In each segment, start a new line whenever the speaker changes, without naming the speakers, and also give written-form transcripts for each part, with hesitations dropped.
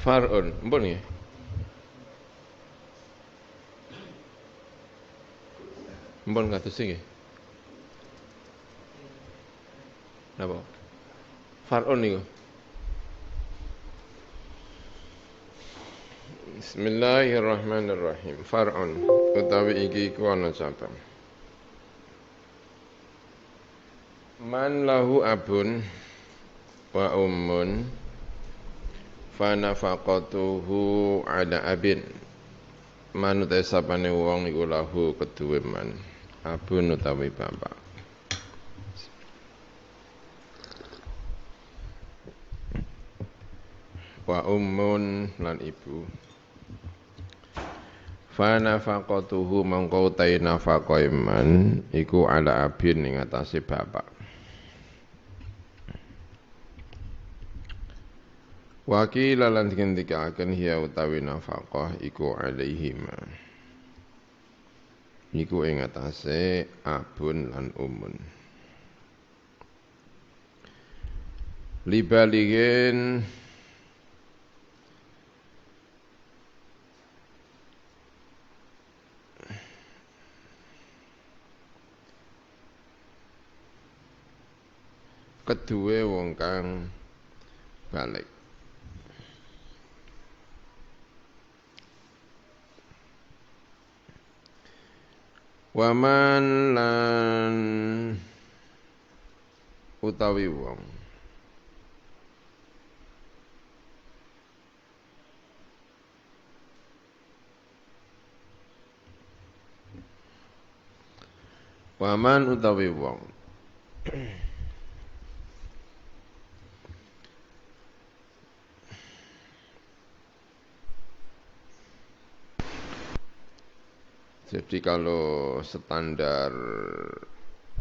Far'un, mpun nggih. Mpun kados nggih. Napa? Far'un niku. Bismillahirrahmanirrahim. Far'un utawi iki iku ana cabang. Man lahu abun wa ummun fa nafaqatuhu ala abin. Man utawi sapane wong iku lahu keduwe man. Abun utawi bapak. Wa ummun lan ibu. Fa nafaqatuhu mangko utawi nafaqah man iku ala abin ing atase bapak. Wakil lan dikendikaken hiya utawi nafaqah iku alaihima. Iku ing atase abun lan ummun. Libaligin keduwe wong kang balik. Waman lan utawi wong waman utawi wong jadi kalau standar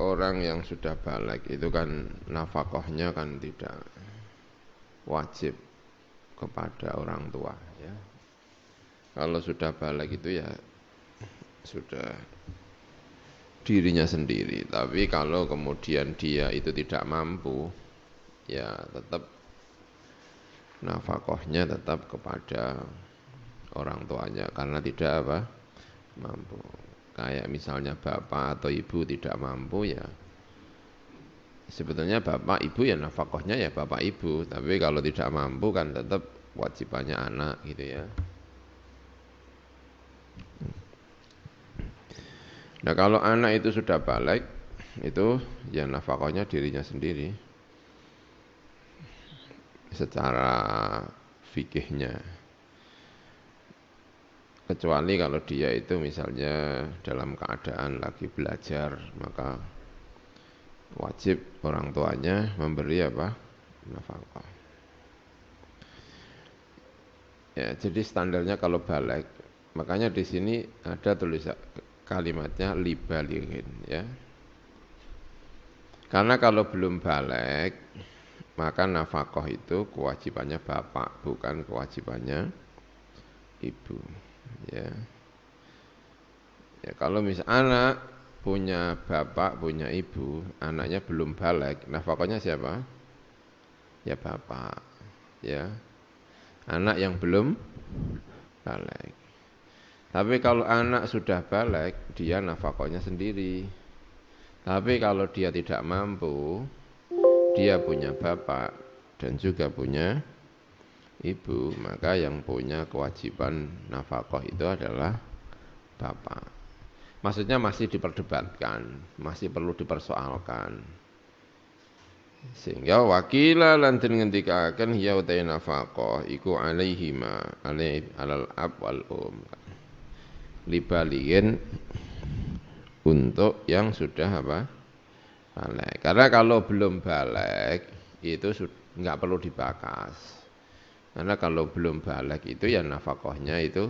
orang yang sudah balik itu kan nafkahnya kan tidak wajib kepada orang tua ya. Kalau sudah balik itu ya sudah dirinya sendiri. Tapi kalau kemudian dia itu tidak mampu ya tetap nafkahnya tetap kepada orang tuanya karena tidak apa mampu. Kayak misalnya bapak atau ibu tidak mampu ya sebetulnya bapak ibu ya nafkahnya ya bapak ibu, tapi kalau tidak mampu kan tetap wajibannya anak gitu ya. Nah kalau anak itu sudah balik itu ya nafkahnya dirinya sendiri secara fikihnya. Kecuali kalau dia itu misalnya dalam keadaan lagi belajar, maka wajib orang tuanya memberi apa? Nafkah. Ya, jadi standarnya kalau balik, makanya di sini ada tulisan kalimatnya libalighin ya. Karena kalau belum balik, maka nafkah itu kewajibannya bapak, bukan kewajibannya ibu. Ya, ya kalau misal anak punya bapak, punya ibu, anaknya belum balik, nafkahnya siapa? Ya bapak, ya. Anak yang belum balik. Tapi kalau anak sudah balik, dia nafkahnya sendiri. Tapi kalau dia tidak mampu, dia punya bapak dan juga punya ibu, maka yang punya kewajiban nafkah itu adalah bapak. Maksudnya masih diperdebatkan, masih perlu dipersoalkan. Sehingga wakila lan den ngendikaken ya utai nafaqah iku alaihima alal ab wal libaligin untuk yang sudah apa? Balik. Karena kalau belum balik itu nggak perlu dibakas. Karena kalau belum balik itu ya nafkahnya itu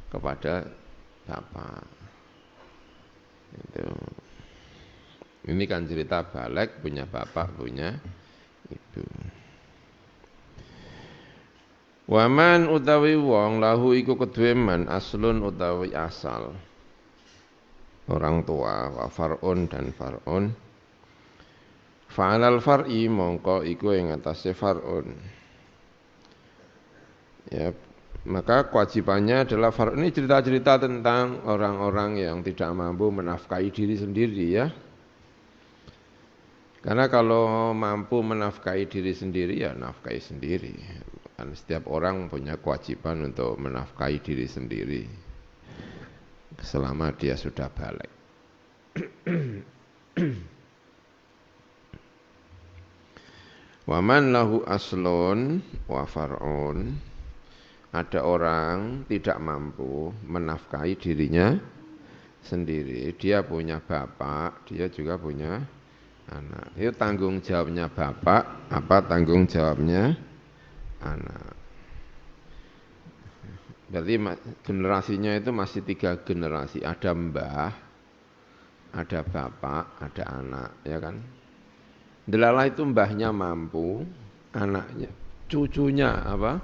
kepada bapak. Itu. Ini kan cerita balik punya bapak, punya ibu. Waman utawi wong lahu iku kedue man aslun utawi asal. Orang tua wa far'un dan far'un. Fa'alal far'i mongko iku ing atase far'un. Ya, maka kewajibannya adalah ini cerita-cerita tentang orang-orang yang tidak mampu menafkahi diri sendiri ya. Karena kalau mampu menafkahi diri sendiri ya nafkahi sendiri. Kan setiap orang punya kewajiban untuk menafkahi diri sendiri selama dia sudah balik. Waman lahu aslun wa far'un. Ada orang tidak mampu menafkahi dirinya sendiri. Dia punya bapak, dia juga punya anak. Itu tanggung jawabnya bapak, apa tanggung jawabnya anak. Berarti generasinya itu masih 3 generasi. Ada mbah, ada bapak, ada anak, ya kan? Delala itu mbahnya mampu, anaknya, cucunya apa?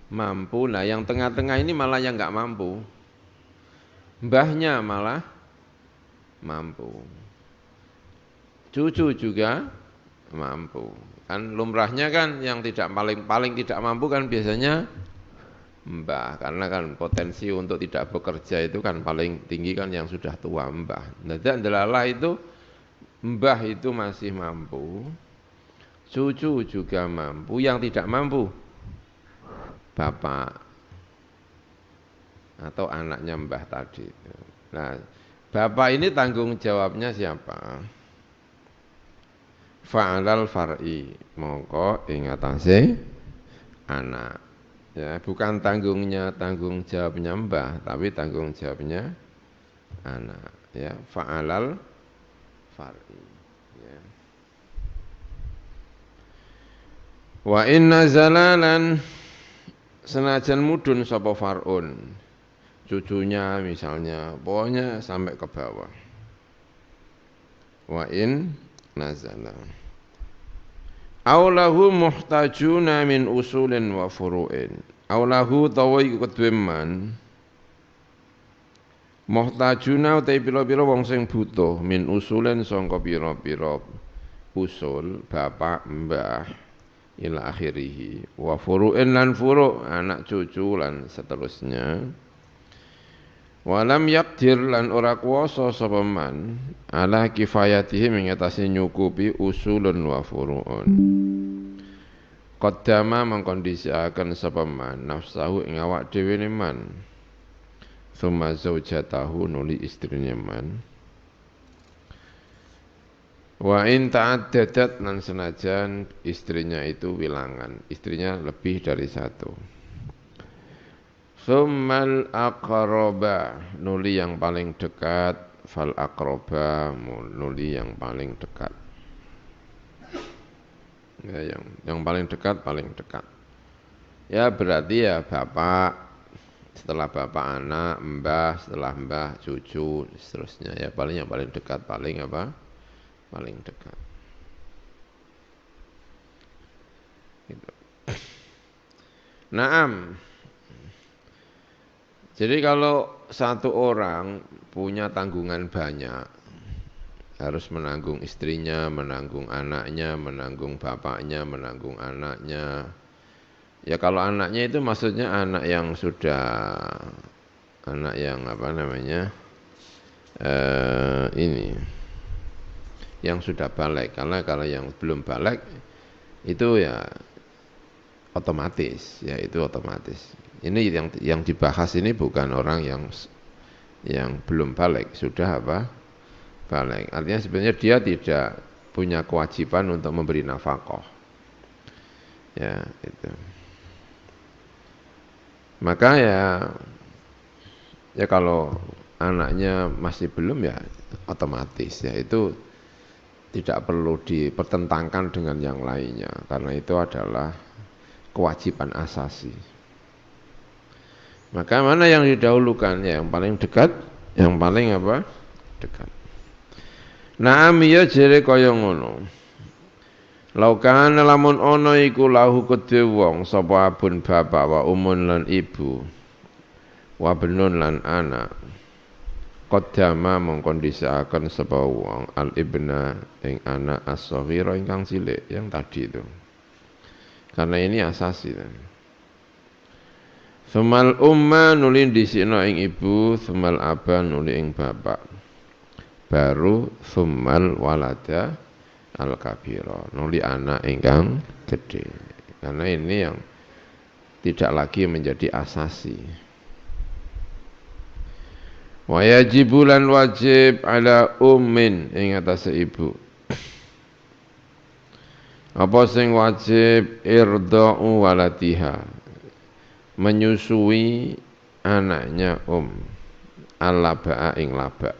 Mampu. Nah, yang tengah-tengah ini malah yang nggak mampu. Mbahnya malah mampu. Cucu juga mampu. Kan lumrahnya kan yang tidak paling tidak mampu kan biasanya mbah, karena kan potensi untuk tidak bekerja itu kan paling tinggi kan yang sudah tua mbah. Nah, dan delala itu mbah itu masih mampu, cucu juga mampu, yang tidak mampu bapak atau anaknya mbah tadi. Nah, bapak ini tanggung jawabnya siapa? Fa'alal far'i, mongko ing atase anak. Ya, bukan tanggung jawabnya mbah, tapi tanggung jawabnya anak. Ya, fa'alal far'i. Ya. Wa inna zalalan, senajan mudun sapa far'un, cucunya misalnya, pokoknya sampai ke bawah. Wa in nazala aulahu muhtajuna min usulin wa furu'in. Aulahu tawa iku kedue man muhtajuna utai pira-pira wong sing butuh min usulin sangka pira-pira usul bapak mbah ila akhirih wa furu'in lan furu' anak cucu lan seterusnya. Walam yakdir lan ora kuwasa sapa man ala kifayatihi mengatasi nyukupi usulun wa furu'un. Qaddama mengkondisiaken sapa man nafsahu ing awak dhewe man. Tsumma zaujatahu nuli istrine man. Wa in ta'addadat lan senajan istrinya itu wilangan, istrinya lebih dari satu. Tsummal aqraba, nuli yang paling dekat, fal aqraba, nuli yang paling dekat. Ya, yang paling dekat, paling dekat. Ya berarti ya bapak, setelah bapak anak, mbah, setelah mbah cucu, seterusnya. Ya paling yang paling dekat, paling apa? Paling dekat. Gitu. Naam. Jadi kalau satu orang punya tanggungan banyak, harus menanggung istrinya, menanggung anaknya, menanggung bapaknya, menanggung anaknya. Ya kalau anaknya itu maksudnya anak yang sudah, anak yang apa namanya, ini, yang sudah balik. Karena kalau yang belum balik itu ya otomatis, ya itu otomatis. Ini yang dibahas ini bukan orang yang belum balik, sudah apa? Balik. Artinya sebenarnya dia tidak punya kewajiban untuk memberi nafkah. Ya, itu. Maka ya kalau anaknya masih belum ya otomatis ya itu tidak perlu dipertentangkan dengan yang lainnya karena itu adalah kewajiban asasi. Maka mana yang didahulukan? Ya, yang paling dekat, yang paling apa? Dekat. Naam ya jere kaya ngono. Laukan lamun ana iku lahu kedhe wong sapa abun bapak wa umun lan ibu wa benun lan anak. Qaddama mengkondisiaken sapa wong al ibna ing anak as-shaghira ingkang cilik yang tadi itu. Karena ini asasi. Sumal umma nuli dhisikno ing ibu, sumal aba nuli ing bapak. Baru sumal walada al kabira, nuli anak ingkang gede. Karena ini yang tidak lagi menjadi asasi. Wa yajibu lan wajib ala ummin ing atase ibu. Apa sing wajib irda'u walatiha, menyusui anaknya al-laba'a ing laba.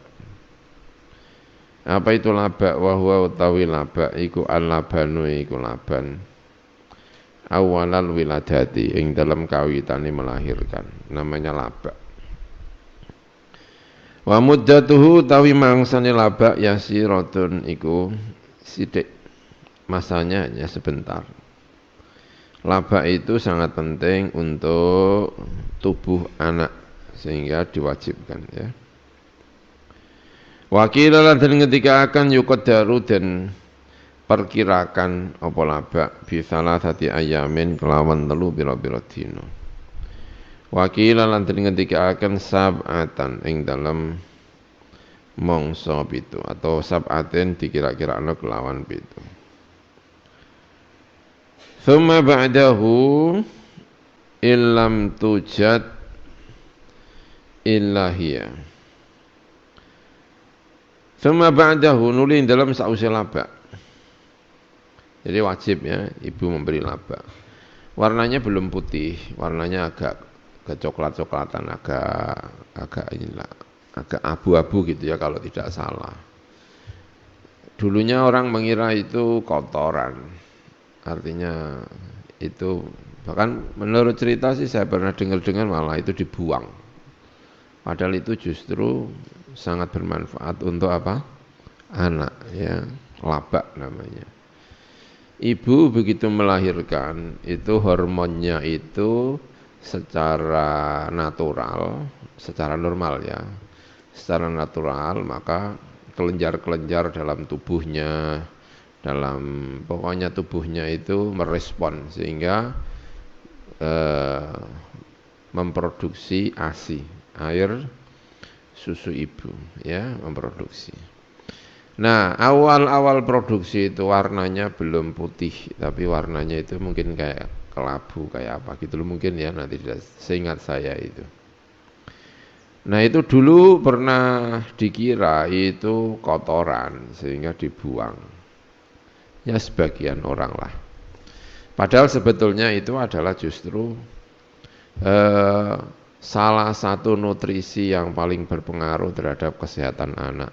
Apa itu laba? Wa huwa utawi laba iku al-labanu iku laban. Awalal wiladati ing dalam kawitane melahirkan, namanya laba. Wa muddatuhu utawi mangsane laba yasiratun iku sithik. Masanya hanya sebentar. Laba itu sangat penting untuk tubuh anak sehingga diwajibkan ya. Wakilalah dan ketika akan yuqaddaru dan perkirakan apa laba bisalah sati ayamin kelawan telu biro-biro dino. Wakilalah dan ketika akan sab'atan ing dalam mongso pitu atau sab'atin dikira-kira kelawan pitu. Thumma ba'dahu illam tujad illahiyah. Thumma ba'dahu nuli dalam sausi laba. Jadi wajib ya ibu memberi laba. Warnanya belum putih, warnanya agak kecoklat-coklatan, agak inilah, agak abu-abu gitu ya kalau tidak salah. Dulunya orang mengira itu kotoran. Artinya itu bahkan menurut cerita sih saya pernah dengar malah itu dibuang. Padahal itu justru sangat bermanfaat untuk apa? Anak ya, laba namanya. Ibu begitu melahirkan itu hormonnya itu secara natural, secara normal ya. Secara natural maka kelenjar-kelenjar dalam tubuhnya, dalam pokoknya tubuhnya itu merespon sehingga memproduksi ASI, air susu ibu ya, memproduksi. Nah, awal-awal produksi itu warnanya belum putih, tapi warnanya itu mungkin kayak kelabu, kayak apa gitu loh mungkin ya, nanti seingat saya itu. Nah, itu dulu pernah dikira itu kotoran sehingga dibuang. Ya sebagian orang lah. Padahal sebetulnya itu adalah justru salah satu nutrisi yang paling berpengaruh terhadap kesehatan anak.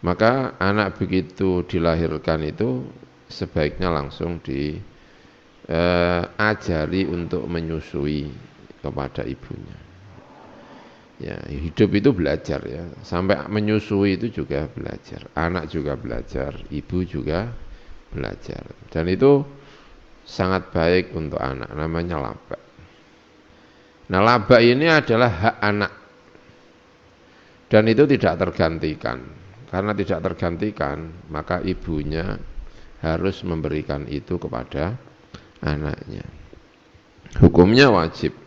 Maka anak begitu dilahirkan itu sebaiknya langsung diajari untuk menyusui kepada ibunya. Ya, hidup itu belajar ya. Sampai menyusui itu juga belajar. Anak juga belajar, ibu juga belajar. Dan itu sangat baik untuk anak, namanya laba. Nah, laba ini adalah hak anak. Dan itu tidak tergantikan. Karena tidak tergantikan, maka ibunya harus memberikan itu kepada anaknya. Hukumnya wajib.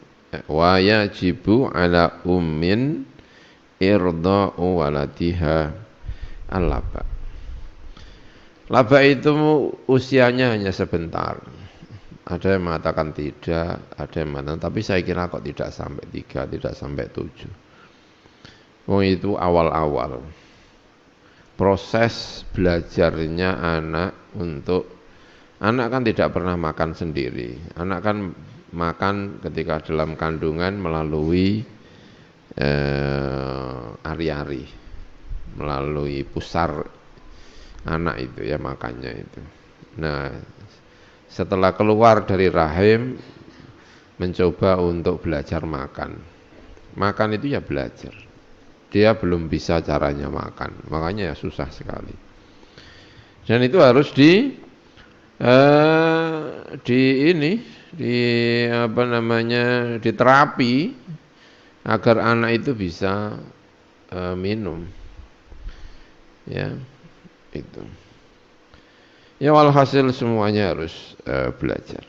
Wa yajibu ala ummin irda'u waladiha al-laba. Laba itu usianya hanya sebentar. Ada yang mengatakan tidak, ada yang mengatakan tapi saya kira kok tidak sampai 3, tidak sampai 7. Oh itu awal-awal. Proses belajarnya anak kan tidak pernah makan sendiri. Anak kan makan ketika dalam kandungan melalui ari-ari, melalui pusar anak itu ya makannya itu. Nah, setelah keluar dari rahim mencoba untuk belajar makan. Makan itu ya belajar. Dia belum bisa caranya makan, makanya ya susah sekali. Dan itu harus diterapi agar anak itu bisa minum. Ya, itu. Ya walhasil semuanya harus belajar.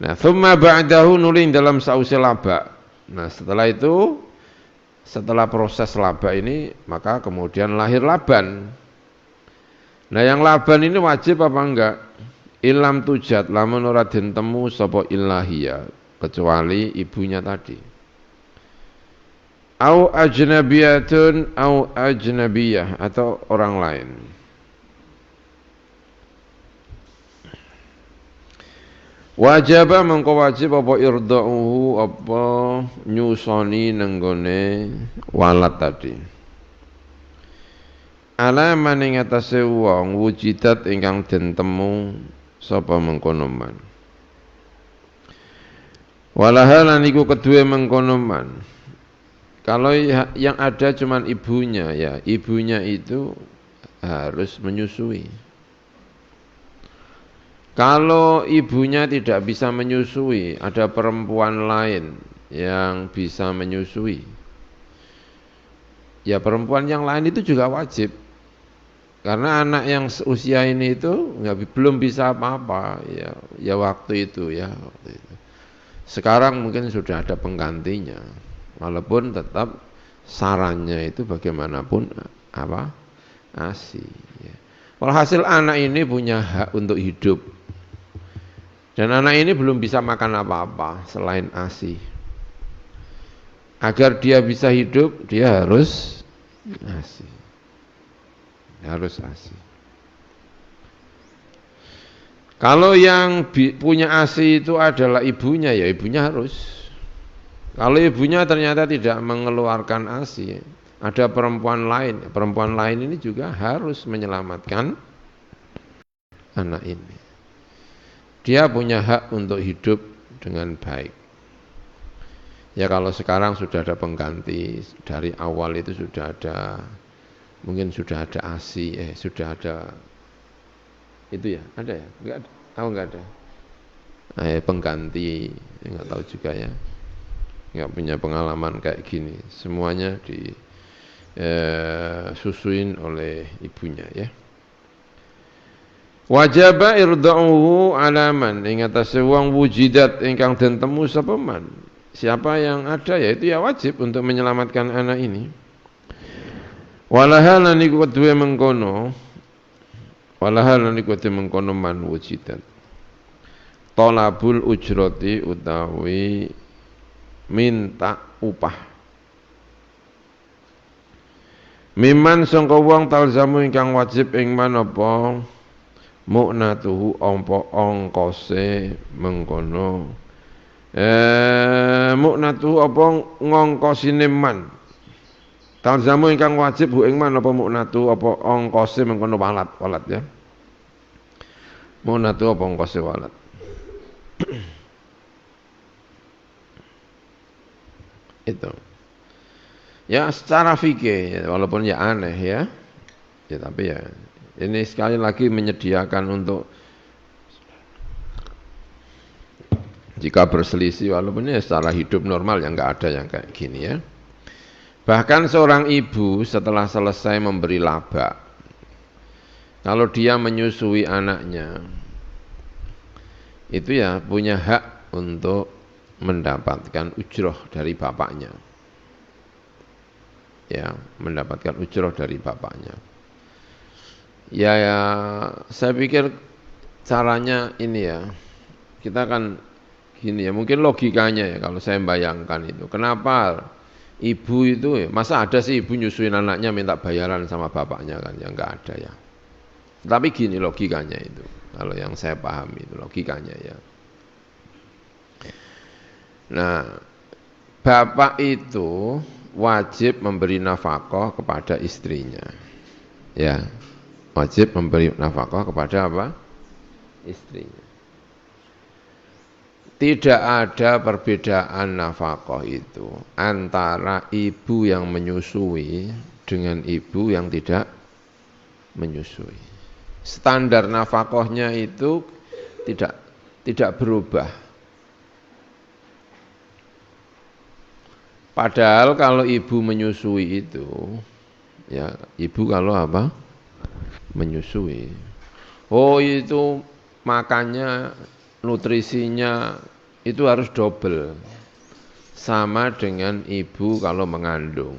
Nah, thumma ba'dahu nuling dalam sausi laba. Nah, setelah itu, setelah proses laba ini, maka kemudian lahir Laban. Nah, yang Laban ini wajib apa enggak? Ilam tujat lamun ora den temu sapa illahiyah, kecuali ibunya tadi. Au ajnabiyatun au ajnabiyah, atau orang lain. Wajaba mengko wajib apa irda'uhu, apa nyusoni nenggone walad tadi. Ala maning atase wong wujidat ingkang den temu sapa mengkono man. Walahal niku kedue mengkono man. Kalau yang ada cuman ibunya, ya ibunya itu harus menyusui. Kalau ibunya tidak bisa menyusui, ada perempuan lain yang bisa menyusui. Ya perempuan yang lain itu juga wajib. Karena anak yang usia ini itu belum bisa apa-apa, ya waktu itu ya. Waktu itu. Sekarang mungkin sudah ada penggantinya. Walaupun tetap sarannya itu bagaimanapun apa? ASI. Ya. Walhasil anak ini punya hak untuk hidup. Dan anak ini belum bisa makan apa-apa selain ASI. Agar dia bisa hidup, dia harus ASI. Harus ASI. Kalau yang punya ASI itu adalah ibunya, ya ibunya harus. Kalau ibunya ternyata tidak mengeluarkan ASI, ada perempuan lain ini juga harus menyelamatkan anak ini. Dia punya hak untuk hidup dengan baik. Ya kalau sekarang sudah ada pengganti, dari awal itu sudah ada, mungkin sudah ada ASI, sudah ada, itu ya, ada ya? Enggak ada? Tahu enggak ada? Pengganti, enggak tahu juga ya. Enggak punya pengalaman kayak gini. Semuanya disusuin oleh ibunya ya. Wajaba irda'uhu alaman ing atase wong wujidat ingkang den temu sapa man. Siapa yang ada ya itu ya wajib untuk menyelamatkan anak ini. Walahal niku kedue mengkono. Walahal niku kedue mengkono man wujidat. Talabul ujrati utawi minta upah. Miman sangka wong talzamu ingkang wajib ing manapa mu'natuhu ongkose mengkono mu'natuhu apa ngongkosine man talzamu ingkang wajib ing manapa mu'natuhu apa ongkose mengkono walad ya mu'natuhu apa ongkose walad itu ya secara fikih walaupun ya aneh ya tapi ya ini sekali lagi menyediakan untuk jika berselisih walaupun ya secara hidup normal yang enggak ada yang kayak gini ya. Bahkan seorang ibu setelah selesai memberi laba, kalau dia menyusui anaknya, itu ya punya hak untuk mendapatkan ujroh dari bapaknya. Ya, mendapatkan ujroh dari bapaknya. Ya, saya pikir caranya ini ya, kita kan gini ya, mungkin logikanya ya kalau saya bayangkan itu. Kenapa ibu itu, masa ada sih ibu nyusuin anaknya minta bayaran sama bapaknya kan, ya enggak ada ya. Tapi gini logikanya itu, kalau yang saya pahami itu logikanya ya. Nah, bapak itu wajib memberi nafkah kepada istrinya. Ya, wajib memberi nafkah kepada apa? Istrinya. Tidak ada perbedaan nafkah itu antara ibu yang menyusui dengan ibu yang tidak menyusui. Standar nafkahnya itu tidak berubah. Padahal kalau ibu menyusui itu, ya ibu kalau apa? Menyusui. Oh itu makannya, nutrisinya itu harus double. Sama dengan ibu kalau mengandung.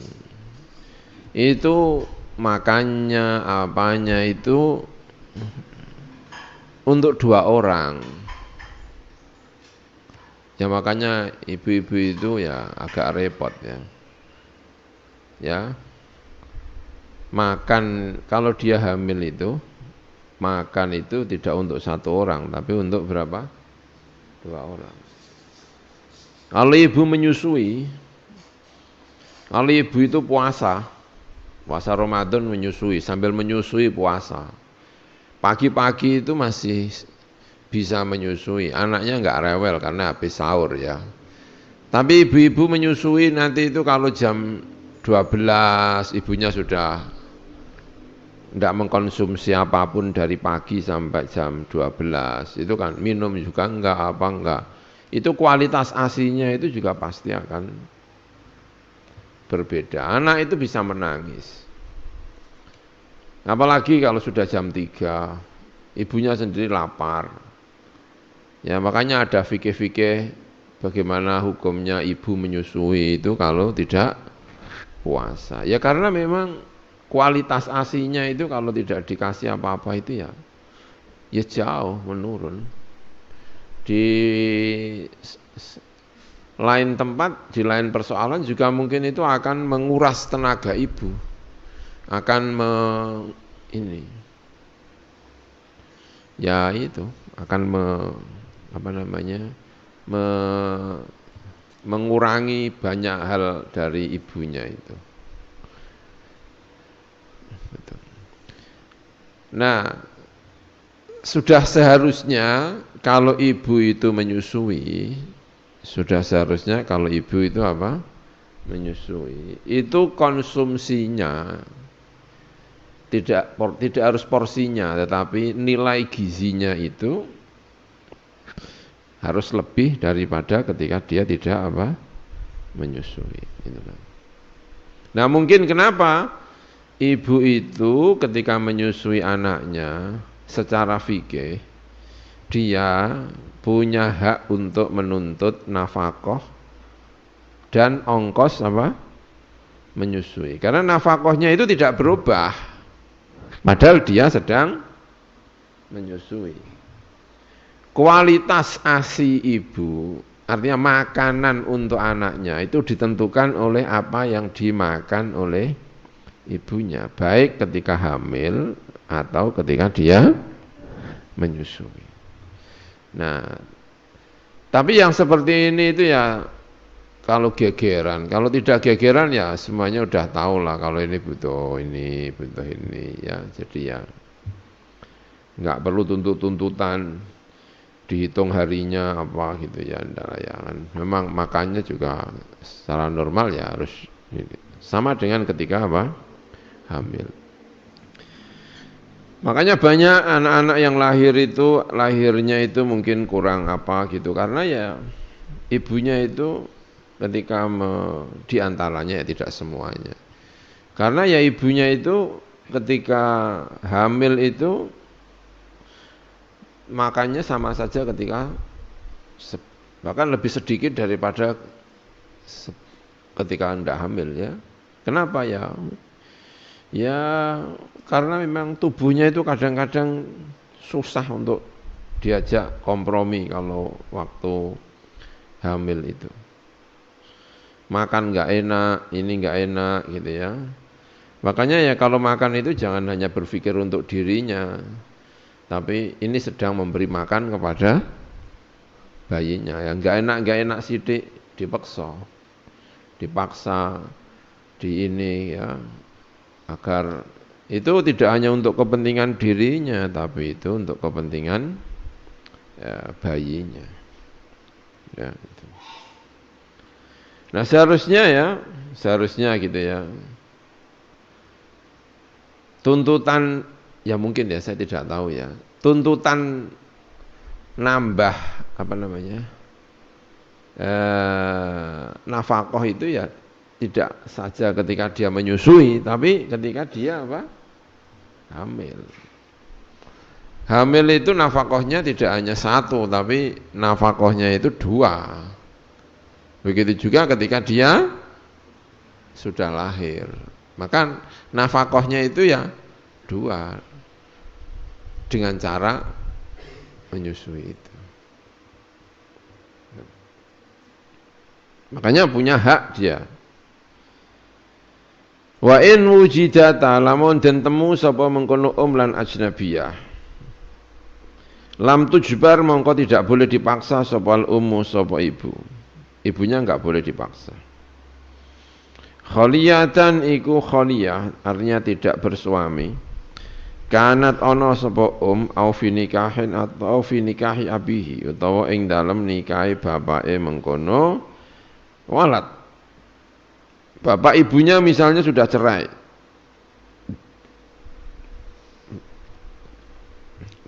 Itu makannya, apanya itu untuk 2 orang. Ya makanya ibu-ibu itu ya agak repot ya. Ya. Makan kalau dia hamil itu makan itu tidak untuk 1 orang tapi untuk berapa? 2 orang. Kalau ibu menyusui, kalau ibu itu puasa Ramadan menyusui, sambil menyusui puasa. Pagi-pagi itu masih bisa menyusui, anaknya enggak rewel karena habis sahur ya. Tapi ibu-ibu menyusui nanti itu kalau jam 12 ibunya sudah enggak mengkonsumsi apapun dari pagi sampai jam 12. Itu kan minum juga enggak, apa enggak. Itu kualitas ASI-nya itu juga pasti akan berbeda. Anak itu bisa menangis. Apalagi kalau sudah jam 3, ibunya sendiri lapar. Ya makanya ada fikih-fikih bagaimana hukumnya ibu menyusui itu kalau tidak puasa. Ya karena memang kualitas ASI-nya itu kalau tidak dikasih apa-apa itu ya jauh menurun. Di lain tempat, di lain persoalan juga mungkin itu akan menguras tenaga ibu, akan ya itu akan mengurangi banyak hal dari ibunya itu. Nah, sudah seharusnya kalau ibu itu menyusui, sudah seharusnya kalau ibu itu apa? Menyusui. Itu konsumsinya tidak harus porsinya, tetapi nilai gizinya itu harus lebih daripada ketika dia tidak apa? Menyusui. Nah, mungkin kenapa ibu itu ketika menyusui anaknya secara fikih dia punya hak untuk menuntut nafkah dan ongkos apa? Menyusui. Karena nafkahnya itu tidak berubah. Padahal dia sedang menyusui. Kualitas ASI ibu, artinya makanan untuk anaknya itu ditentukan oleh apa yang dimakan oleh ibunya, baik ketika hamil atau ketika dia menyusui. Nah, tapi yang seperti ini itu ya kalau gegeran, kalau tidak gegeran ya semuanya udah tahu lah kalau ini butuh ini ya. Jadi ya nggak perlu tuntutan dihitung harinya apa gitu ya, enggak ya kan. Memang makannya juga secara normal ya harus sama dengan ketika apa? Hamil. Makanya banyak anak-anak yang lahirnya itu mungkin kurang apa gitu karena ya ibunya itu ketika diantaranya ya tidak semuanya. Karena ya ibunya itu ketika hamil itu makannya sama saja ketika bahkan lebih sedikit daripada ketika Anda hamil ya. Kenapa ya? Ya karena memang tubuhnya itu kadang-kadang susah untuk diajak kompromi kalau waktu hamil itu. Makan nggak enak, ini nggak enak gitu ya. Makanya ya kalau makan itu jangan hanya berpikir untuk dirinya, tapi ini sedang memberi makan kepada bayinya. Yang nggak enak sidik dipaksa di ini ya. Agar itu tidak hanya untuk kepentingan dirinya, tapi itu untuk kepentingan ya, bayinya. Ya, itu. Nah seharusnya gitu ya. Tuntutan ya mungkin ya saya tidak tahu ya. Tuntutan nambah apa namanya nafkah itu ya tidak saja ketika dia menyusui, tapi ketika dia apa? Hamil. Hamil itu nafkahnya tidak hanya satu, tapi nafkahnya itu dua. Begitu juga ketika dia sudah lahir. Maka nafkahnya itu ya dua. Dengan cara menyusui itu. Makanya punya hak dia. Wa in wujidata lamun den temu sapa mengkono lan ajnabiyah. Lam tujbar mongko tidak boleh dipaksa sapa ummu sapa ibu. Ibunya enggak boleh dipaksa. Khaliyatan iku khaliyah, artinya tidak bersuami. Kanat ana sapa au fi nikahin atau fi nikahi abihi utawa ing dalem nikahi bapake mengkono walad. Bapak ibunya misalnya sudah cerai.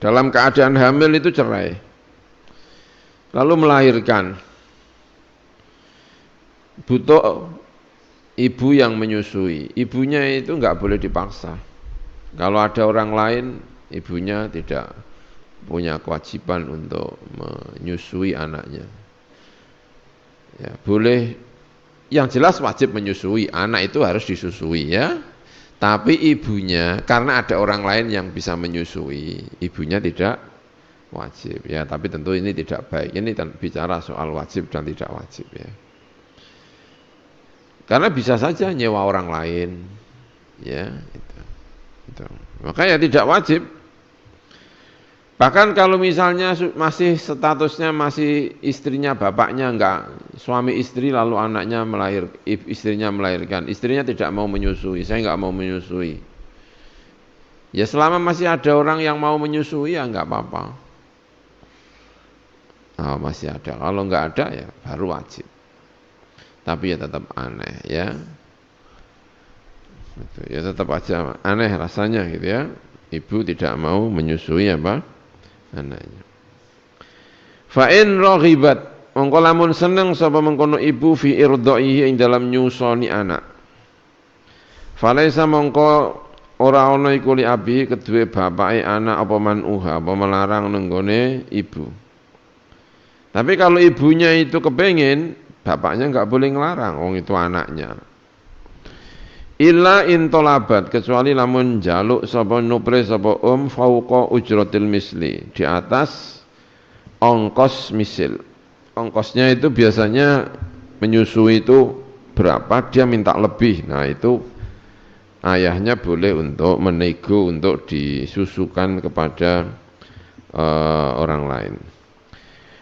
Dalam keadaan hamil itu cerai. Lalu melahirkan. Butuh ibu yang menyusui. Ibunya itu enggak boleh dipaksa. Kalau ada orang lain, ibunya tidak punya kewajiban untuk menyusui anaknya. Ya, boleh, yang jelas wajib menyusui. Anak itu harus disusui ya. Tapi ibunya, karena ada orang lain yang bisa menyusui, ibunya tidak wajib ya. Tapi tentu ini tidak baik. Ini bicara soal wajib dan tidak wajib ya. Karena bisa saja nyewa orang lain ya. Itu. Makanya tidak wajib. Bahkan kalau misalnya masih statusnya masih istrinya bapaknya enggak, suami istri lalu anaknya istrinya melahirkan, istrinya tidak mau menyusui, saya enggak mau menyusui. Ya selama masih ada orang yang mau menyusui ya enggak apa-apa. Oh, masih ada. Kalau enggak ada ya baru wajib. Tapi ya tetap aneh ya. Ya tetap aja aneh rasanya gitu ya. Ibu tidak mau menyusui apa? Anaknya. Fa in raghibat mongko lamun seneng sapa mengkono ibu fi irdaihi ing dalam nyusoni anak. Falaisa mongko ora ana iku li abi kedue bapake anak apa manuha apa melarang nenggone ibu. Tapi kalau ibunya itu kepengin, bapaknya enggak boleh ngelarang, wong itu anaknya. Illa intolabat, kecuali lamun jaluk sapa nupre sapa fauqa ujratil misli, di atas ongkos misil. Ongkosnya itu biasanya menyusui itu berapa, dia minta lebih. Nah itu ayahnya boleh untuk menego untuk disusukan kepada orang lain.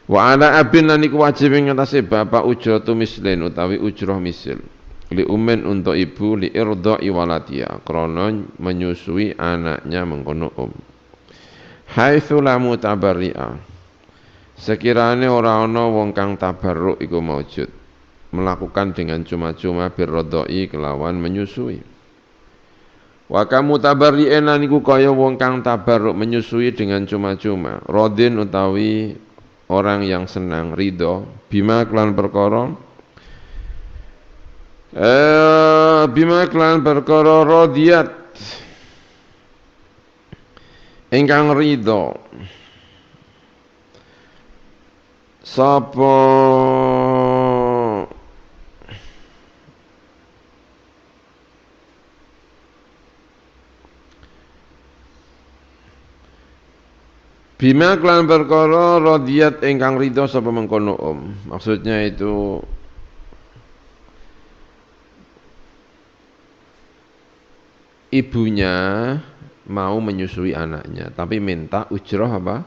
Wa ala abin lan iku wajib ing atase bapak ujratu mislin utawi ujrah misil. Li umen untuk ibu li irdai waladiya krana menyusui anaknya mengkono haitsu la mutabarri'a, sekirane ora ana wong kang tabarruk iku maujud, melakukan dengan cuma-cuma birrodai kelawan menyusui. Wa kamu tabarri'en niku kaya wong kang tabarruk menyusui dengan cuma-cuma, rodin utawi orang yang senang ridho bima kelan perkara bima klan perkara radiyat ingkang ridho sapa bima klan perkara radiyat ingkang ridho sapa mengkono maksudnya itu ibunya mau menyusui anaknya, tapi minta ujroh apa?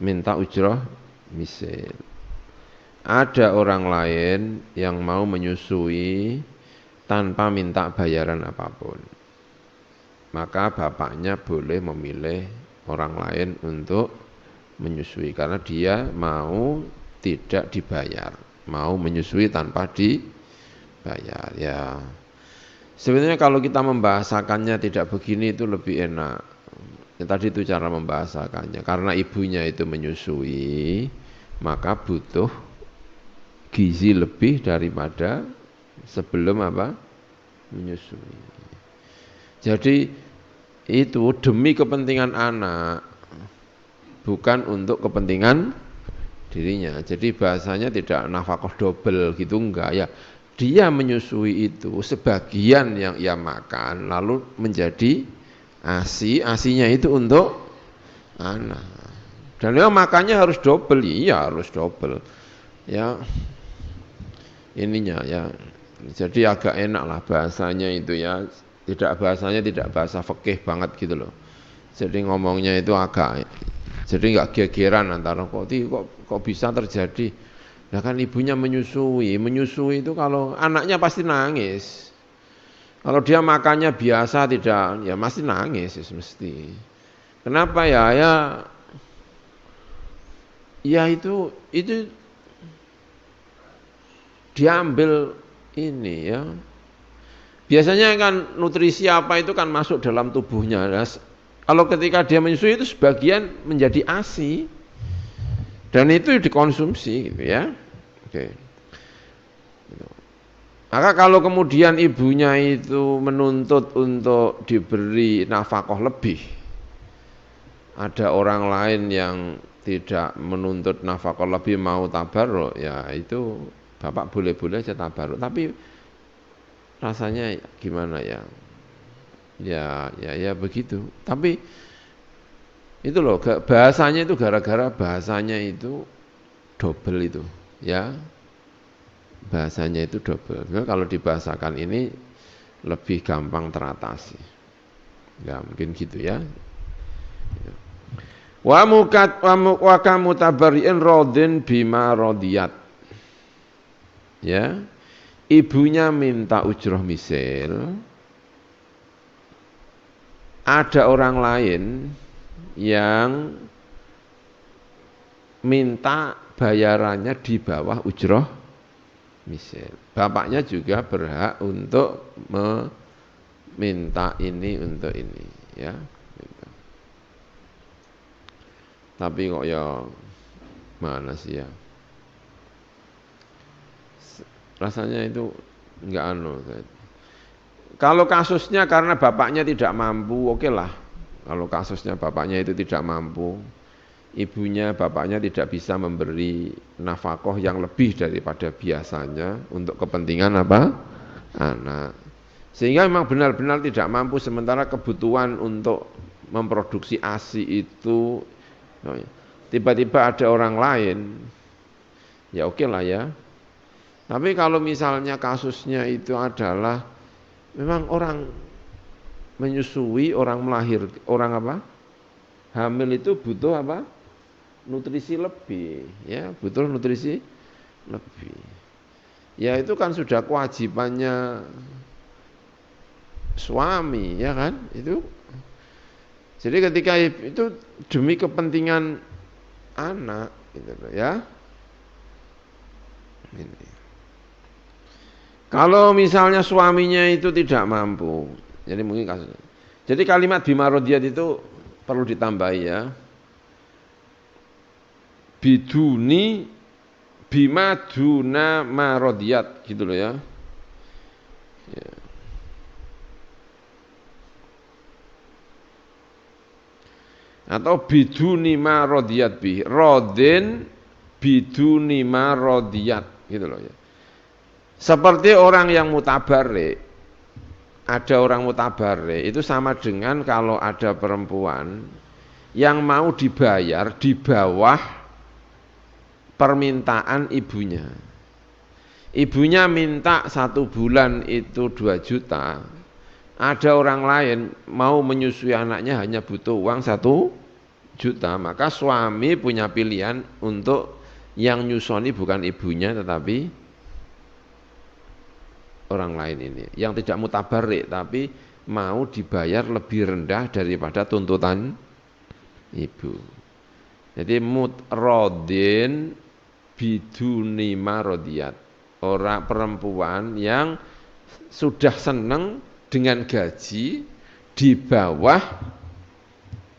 Minta ujroh misil. Ada orang lain yang mau menyusui tanpa minta bayaran apapun. Maka bapaknya boleh memilih orang lain untuk menyusui karena dia mau tidak dibayar, mau menyusui tanpa dibayar ya. Sebenarnya kalau kita membahasakannya tidak begini itu lebih enak. Ya, tadi itu cara membahasakannya. Karena ibunya itu menyusui, maka butuh gizi lebih daripada sebelum apa? Menyusui. Jadi itu demi kepentingan anak, bukan untuk kepentingan dirinya. Jadi bahasanya tidak nafkah double gitu, enggak ya. Dia menyusui itu sebagian yang ia makan lalu menjadi ASI, ASInya itu untuk anak. Dan dia makannya harus double, iya harus double. Ya ininya ya. Jadi agak enak lah bahasanya itu ya. Bahasanya tidak bahasa fikih banget gitu loh. Jadi ngomongnya itu agak, jadi nggak gegeran antara kok bisa terjadi. Nah kan ibunya menyusui itu kalau anaknya pasti nangis. Kalau dia makannya biasa tidak, ya pasti nangis mesti. Kenapa ya? Ya itu diambil ini ya. Biasanya kan nutrisi apa itu kan masuk dalam tubuhnya. Nah, kalau ketika dia menyusui itu sebagian menjadi ASI dan itu dikonsumsi gitu ya. Oke. Maka kalau kemudian ibunya itu menuntut untuk diberi nafkah lebih, ada orang lain yang tidak menuntut nafkah lebih mau tabarruk, ya itu bapak boleh-boleh aja tabarruk. Tapi rasanya gimana ya? Ya begitu. Tapi itu loh bahasanya itu gara-gara bahasanya itu double itu, ya. Bahasanya itu double. Kalau dibahasakan ini lebih gampang teratasi. Ya mungkin gitu ya. Wa kamu tabariin rodin bima rodiyat. Ya. Ibunya minta ujroh misil. Ada orang lain yang minta bayarannya di bawah ujroh misil. Bapaknya juga berhak untuk meminta ini untuk ini, ya. Tapi kok ya mana sih ya? Rasanya itu enggak anu. Kalau kasusnya karena bapaknya tidak mampu, oke lah. Kalau kasusnya bapaknya itu tidak mampu, ibunya, bapaknya tidak bisa memberi nafkah yang lebih daripada biasanya untuk kepentingan apa? Anak. Sehingga memang benar-benar tidak mampu, sementara kebutuhan untuk memproduksi ASI itu tiba-tiba ada orang lain, ya oke lah ya. Tapi kalau misalnya kasusnya itu adalah memang orang menyusui, orang orang apa? Hamil itu butuh apa? Nutrisi lebih, ya, butuh nutrisi lebih. Ya itu kan sudah kewajibannya suami, ya kan? Itu. Jadi ketika itu demi kepentingan anak, gitu ya. Ini. Kalau misalnya suaminya itu tidak mampu, jadi mungkin kasusnya. Jadi kalimat bima rodiyat itu perlu ditambahi ya. Biduni bima duna marodiyat gitu loh ya. Ya. Atau biduni marodiyat bi rodin biduni marodiyat gitu loh ya. Seperti orang yang mutabarrik, ada orang mutabarrik itu sama dengan kalau ada perempuan yang mau dibayar di bawah permintaan ibunya. Ibunya minta 1 bulan itu 2 juta. Ada orang lain mau menyusui anaknya hanya butuh uang 1 juta. Maka suami punya pilihan untuk yang nyusoni bukan ibunya tetapi orang lain ini. Yang tidak mutabarrik tapi mau dibayar lebih rendah daripada tuntutan ibu. Jadi mutrodin biduni marodiyat, orang perempuan yang sudah senang dengan gaji di bawah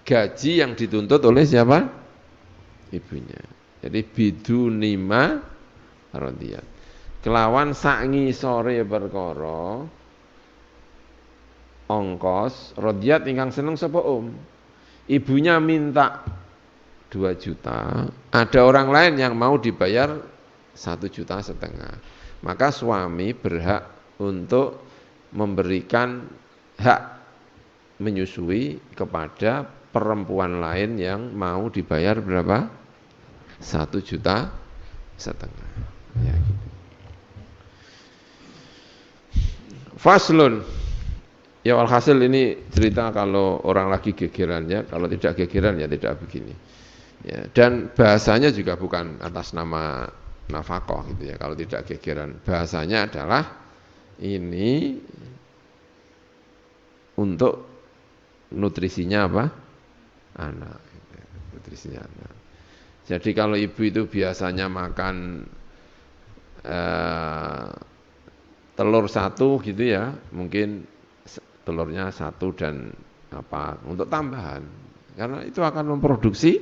gaji yang dituntut oleh siapa? Ibunya. Jadi biduni marodiyat. Kelawan sangi sore perkara ongkos rodiyat ingkang seneng sapa ibunya minta 2 juta, ada orang lain yang mau dibayar 1,5 juta, maka suami berhak untuk memberikan hak menyusui kepada perempuan lain yang mau dibayar berapa? 1,5 juta. Ya, gitu. Faslun. Ya alhasil ini cerita kalau orang lagi gegeran ya, kalau tidak gegeran ya tidak begini. Ya, dan bahasanya juga bukan atas nama nafkah gitu ya. Kalau tidak gegeran, bahasanya adalah ini untuk nutrisinya apa? Anak. Nutrisinya anak. Jadi kalau ibu itu biasanya makan telur 1 gitu ya, mungkin telurnya 1 dan apa untuk tambahan, karena itu akan memproduksi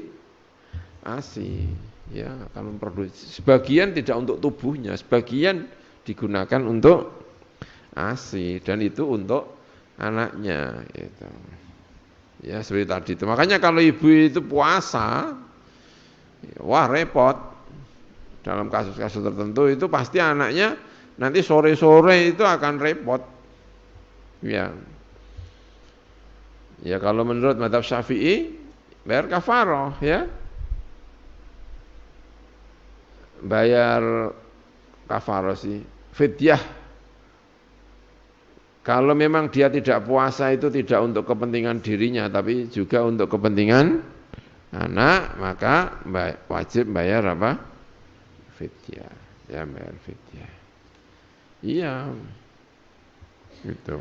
ASI, ya akan memproduksi. Sebagian tidak untuk tubuhnya, sebagian digunakan untuk ASI dan itu untuk anaknya. Gitu. Ya seperti tadi itu. Makanya kalau ibu itu puasa, wah repot. Dalam kasus-kasus tertentu itu pasti anaknya nanti sore-sore itu akan repot. Ya. Ya kalau menurut mazhab Syafi'i bayar kafarah ya. Bayar kafarah sih, fidyah. Kalau memang dia tidak puasa itu tidak untuk kepentingan dirinya tapi juga untuk kepentingan anak, maka wajib bayar apa? Fidyah. Ya bayar fidyah. Iya. Gitu.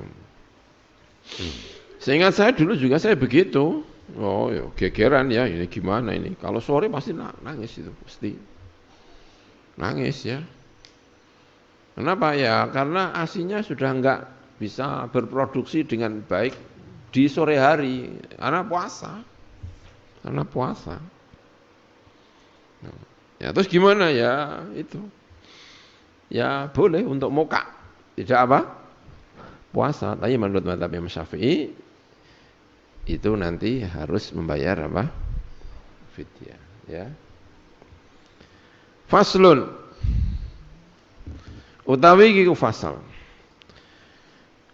Seingat saya dulu juga saya begitu. Oh ya, gegeran ya, ini gimana ini. Kalau sore pasti nangis itu, pasti. Nangis ya. Kenapa ya? Karena ASINya sudah enggak bisa berproduksi dengan baik di sore hari. Karena puasa. Ya terus gimana ya itu? Ya boleh untuk moka. Tidak apa? Puasa. Tapi menurut mazhab Imam Syafi'i itu nanti harus membayar apa? Fidyah, ya. Faslun. Utawi iku fasal.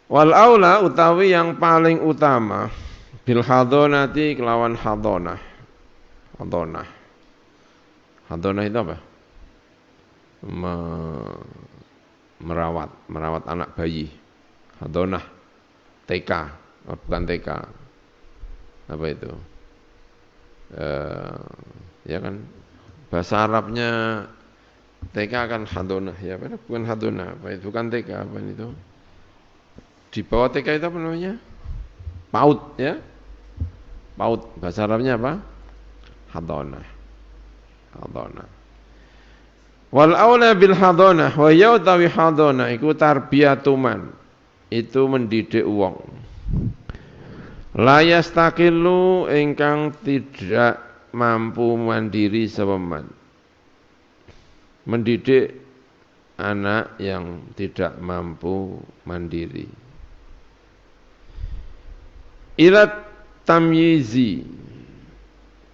Wal aula utawi yang paling utama bil hadonati kelawan hadonah. Hadonah itu apa? Merawat anak bayi. Hadonah. TK, bukan TK. Apa itu? Ya kan bahasa Arabnya TK kan hadonah ya, bukan hadonah, apa itu? Bukan TK, apa itu? Di bawah TK itu apa namanya? PAUD ya. PAUD bahasa Arabnya apa? Hadonah. Wal aula bil hadonah wa yautawi hadonah iku tarbiyatuman. Itu mendidik wong. La yastaqilu ingkang tidak mampu mandiri sepeman. Mendidik anak yang tidak mampu mandiri. Ilat tamyizi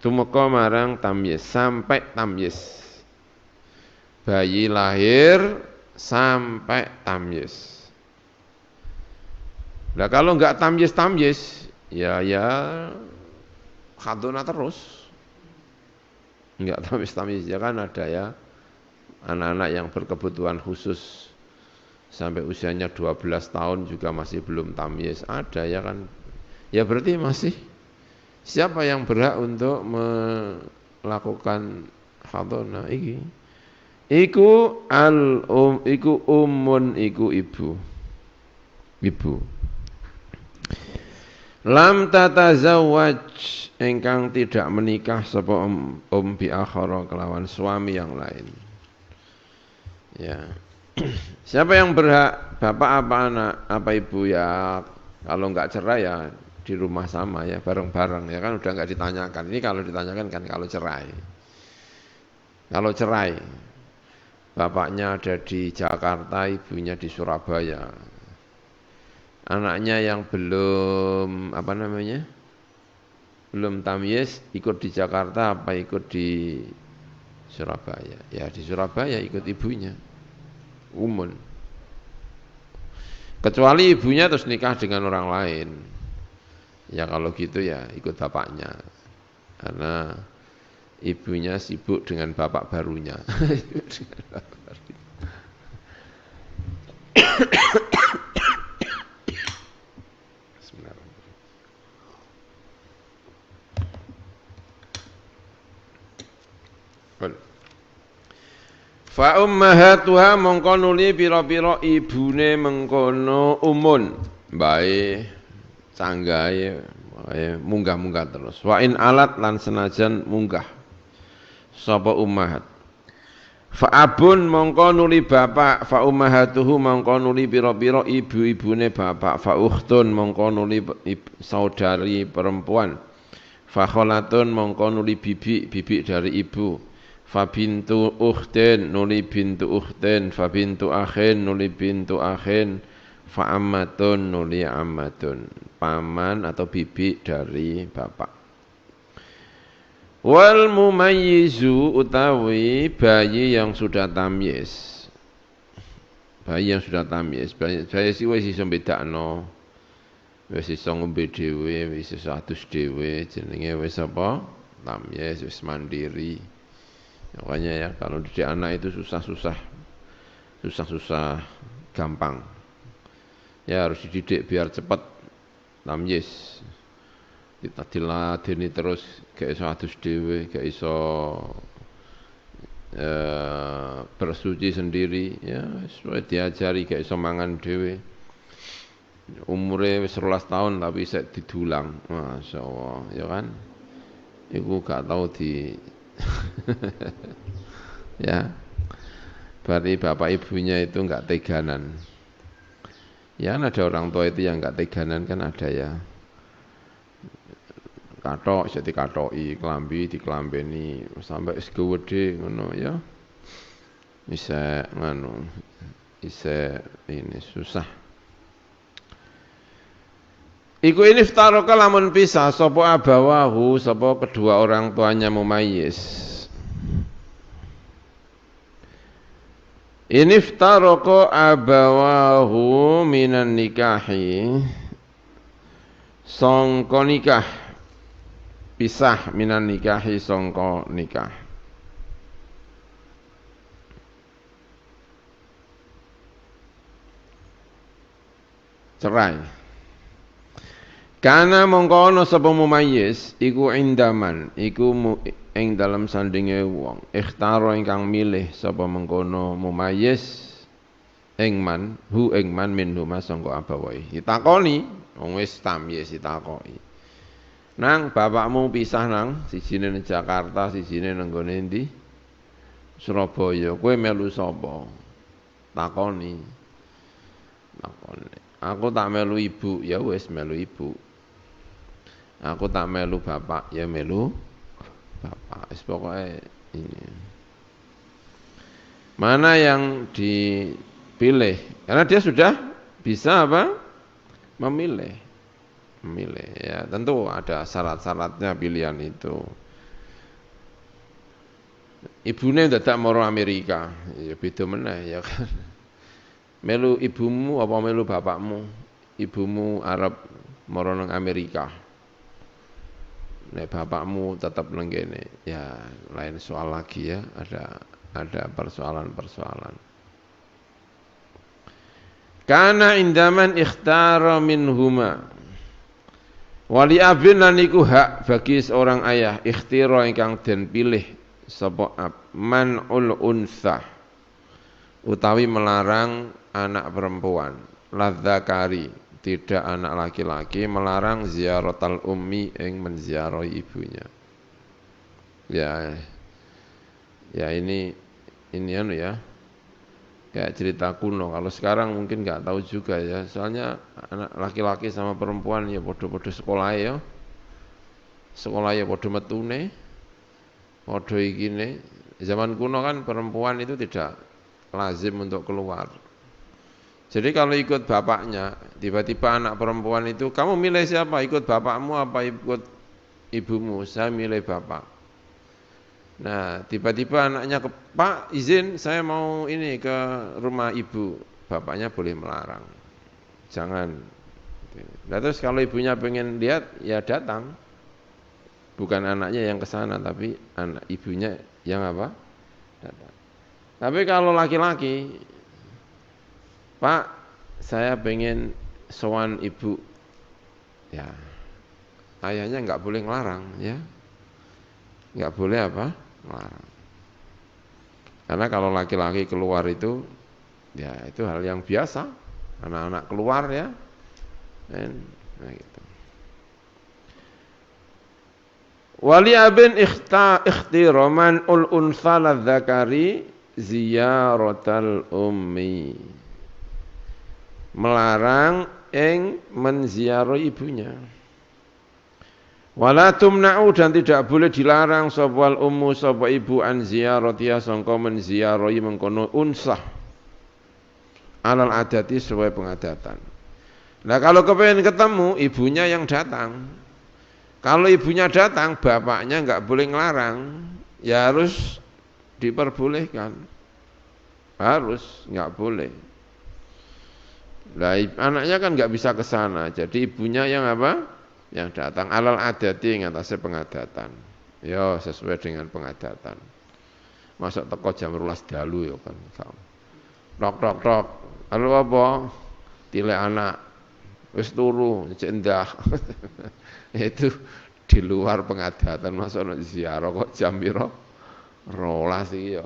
tumeka marang tamyiz, sampai tamyiz. Bayi lahir sampai tamyiz. Nah kalau enggak tamyiz ya khadonah terus. Enggak tamyiz ya kan ada ya anak-anak yang berkebutuhan khusus sampai usianya 12 tahun juga masih belum tamyiz, ada ya kan. Ya berarti masih siapa yang berhak untuk melakukan khadonah iki? Iku iku umun iku ibu. Lam tatazawwaj engkang tidak menikah sapa bi akhara kelawan suami yang lain. Ya. Siapa yang berhak, bapak apa anak, apa ibu ya? Kalau enggak cerai ya di rumah sama ya, bareng-bareng ya kan udah enggak ditanyakan. Ini kalau ditanyakan kan kalau cerai. Kalau cerai, bapaknya ada di Jakarta, ibunya di Surabaya. Anaknya yang belum apa namanya? belum tamyiz, ikut di Jakarta apa ikut di Surabaya? Ya di Surabaya ikut ibunya, Umun. Kecuali ibunya terus nikah dengan orang lain. Ya kalau gitu ya ikut bapaknya. Karena ibunya sibuk dengan bapak barunya. Fa ummahatuha mongko nuli pira-pira ibune mengkono umun. Bae canggahe munggah-munggah terus. Wa in alat lan senajan munggah sapa ummahat. Fa abun mongko nuli bapak, fa ummahatuhu mongko nuli pira-pira ibu-ibune bapak, fa ukhtun mongko nuli saudari perempuan. Fa kholatun mongko nuli bibi dari ibu. Fa bintu ukhtin nuli bintu ukhtin, fa bintu akhin nuli bintu akhin, fa ammatun nuli ammatun, paman atau bibi dari bapak. Wal mumayyizu utawi bayi yang sudah tamyiz. Bayi yang sudah tamyiz, bayi sih wis iso bedakno. Wis iso ngombe dhewe, wis iso adus dhewe, jenenge wis apa? Tamyiz, wis mandiri. Makanya ya kalau didik anak itu susah-susah gampang. Ya harus dididik biar cepat tamyiz. Kita diladeni terus gak iso adus dhewe, gak iso bersuci sendiri, ya wis diajari gak iso mangan dhewe. Umure wis 12 tahun tapi sik didulang. Masyaallah, ya kan? Iku gak tau di ya. Berarti bapak ibunya itu enggak teganan. Ya ada orang tua itu yang enggak teganan kan ada ya. Kathok jadi kathoki, klambi diklambeni sampai wis gedhe ngono ya. Bisa nganu. Bisa ini susah. Iku ini iftaroka lamun pisah sapa abawahu sapa kedua orang tuanya mumayyiz. Ini iftaroko abawahu minan nikahi sangka nikah, pisah minan nikahi sangka nikah. Cerai. Karena mongko ana sapa mumayyiz iku indaman, iku ing dalam sandinge wong. Ikhtaro ingkang milih sapa mengkono mumayyiz ing man minhuma sangka abawai. Ditakoni, wong wis tamyiz ditakoki. Nang bapakmu pisah nang sijine nang Jakarta, sijine nang gone endi? Surabaya. Kowe melu sapa? Takoni. Aku tak melu ibu, ya wis melu ibu. Aku tak melu bapak, ya melu bapak. Pokoknya ini. Mana yang dipilih? Karena dia sudah bisa apa? Memilih. Ya, tentu ada syarat-syaratnya pilihan itu. Ibunya dadak moro Amerika, ya beda meneh ya kan. Melu ibumu apa melu bapakmu? Ibumu Arab moro nang Amerika. Nek bapakmu tetap nang kene, ya lain soal lagi ya, ada persoalan-persoalan. Kana indaman ikhtara minhuma. Wali abin lan iku hak bagi seorang ayah ikhtira ingkang den pilih sapa ab man'ul unsa utawi melarang anak perempuan ladzakari tidak anak laki-laki, melarang ziaratal ummi ing menziarahi ibunya. Ya ini anu ya. Kayak cerita kuno. Kalau sekarang mungkin nggak tahu juga ya. Soalnya anak laki-laki sama perempuan ya podo-podo sekolah ya. Sekolah ya podo metune. Podo ikine. Zaman kuno kan perempuan itu tidak lazim untuk keluar. Jadi kalau ikut bapaknya, tiba-tiba anak perempuan itu, kamu milih siapa? Ikut bapakmu apa ikut ibumu, saya milih bapak. Nah, tiba-tiba anaknya ke Pak, izin saya mau ini ke rumah ibu. Bapaknya boleh melarang. Jangan. Nah, terus kalau ibunya pengen lihat, ya datang. Bukan anaknya yang ke sana, tapi anak ibunya yang apa? Datang. Tapi kalau laki-laki, Pak, saya pengen sowan ibu. Ya, ayahnya nggak boleh ngelarang, ya. Nggak boleh apa? Ngelarang. Karena kalau laki-laki keluar itu, ya itu hal yang biasa. Anak-anak keluar ya. Nah gitu. Wali abin ikhtiraman ul unsa ladzakari ziyaratal ummi. Melarang ing menziarahi ibunya. Wala tumna'u dan tidak boleh dilarang sapa ummu sapa ibu an ziyaratiha sangka menziarahi mengkono unsah. Alal adati sesuai pengadatan. Nah kalau kepengen ketemu ibunya yang datang. Kalau ibunya datang, bapaknya nggak boleh ngelarang, ya harus diperbolehkan, harus nggak boleh. Nah anaknya kan nggak bisa ke sana, jadi ibunya yang apa? Yang datang alal adati yang atasnya pengadatan. Ya sesuai dengan pengadatan. Masuk teko jam 12 dalu ya kan. Tok. Halo apa? Tilek anak. Wis turu, cendah. Itu di luar pengadatan masuk ziarah kok jam piro? 12 iki ya.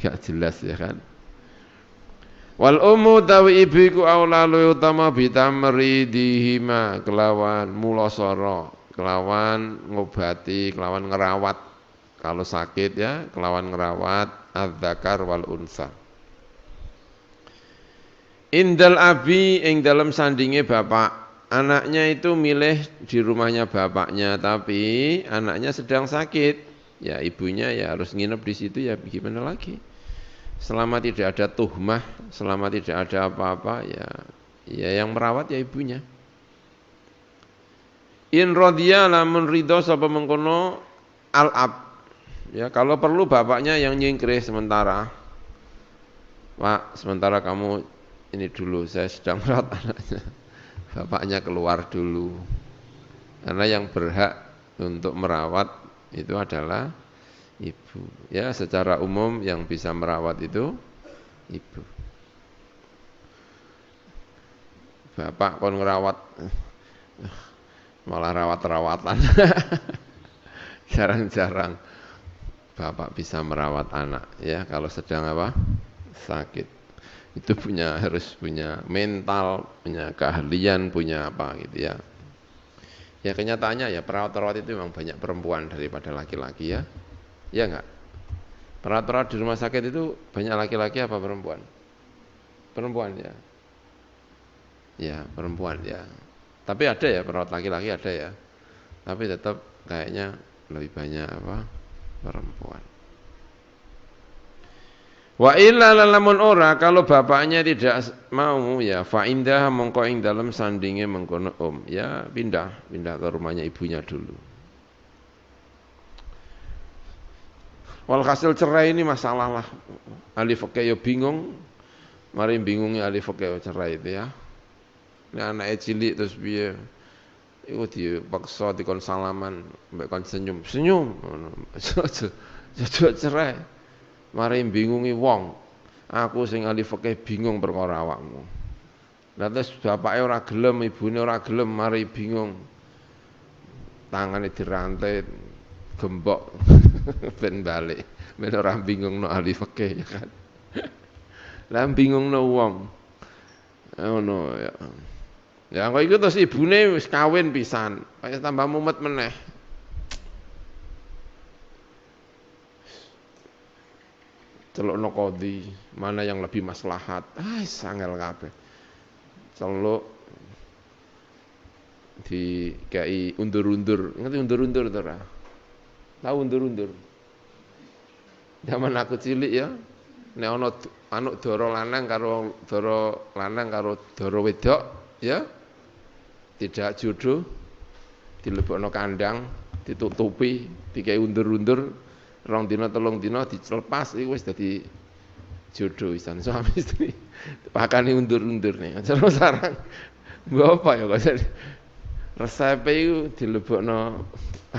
Gak jelas ya kan. Wal ummu tawi ibu iku aula lu utama bitamridihima kelawan mulasara, kelawan ngobati, kelawan ngerawat. Kalau sakit ya, kelawan ngerawat adzakar wal unsa. Indal abi ing dalam sandinge bapak, anaknya itu milih di rumahnya bapaknya, tapi anaknya sedang sakit, ya ibunya ya harus nginep di situ ya gimana lagi? Selama tidak ada tuhmah, selama tidak ada apa-apa, ya yang merawat ya ibunya. In radhiya lamun ridho sapa mengkono al ab, ya kalau perlu bapaknya yang nyingkrih sementara. Pak, sementara kamu ini dulu, saya sedang merawat anaknya. Bapaknya keluar dulu. Karena yang berhak untuk merawat itu adalah ibu. Ya, secara umum yang bisa merawat itu ibu. Bapak kon ngerawat malah rawat-rawatan. Jarang-jarang bapak bisa merawat anak ya kalau sedang apa? Sakit. Itu harus punya mental, punya keahlian, punya apa gitu ya. Ya kenyataannya ya perawat-perawat itu memang banyak perempuan daripada laki-laki ya. Ya enggak? Perawat-perawat di rumah sakit itu banyak laki-laki apa perempuan? Perempuan ya. Ya, perempuan ya. Tapi ada ya perawat laki-laki ada ya. Tapi tetap kayaknya lebih banyak apa? Perempuan. Wa illa lamun ora kalau bapaknya tidak mau ya fa indah mongko ing dalem sandinge mengkono ya pindah ke rumahnya ibunya dulu. Walhasil cerai ini masalah lah. Ahli fikih yo bingung. Mari bingungnya ahli fikih cerai itu ya. Nek anake cilik terus piye? Iku dipaksa dikon salaman, mbek kon senyum ngono. Aja cerai. Mari bingungi wong. Aku sing ahli fikih bingung perkara awakmu. Lah terus bapake ora gelem, ibune ora gelem, mari bingung. Tangane dirantai gembok ben balik. Ben ora bingungno ahli fikih ya kan. Lah bingungno wong. Ngono ya. Ya kok iku terus ibune wis kawin pisan, kaya tambah mumet meneh. Celukno qadhi, mana yang lebih maslahat. Sangel kabeh. Celuk dikai undur-undur. Ngerti undur-undur to ora? Tahu undur-undur. Zaman aku cilik ya, nek ana anuk dara lanang karo dara wedok ya, tidak jodoh dilebokno kandang, ditutupi, dikai undur-undur, 2 dina 3 dina dilepas iku wis dadi jodoh wisan suami istri. Pakane undur-undur nih. Terus sarang. Mbok apa ya kok resepe iku dilebokno.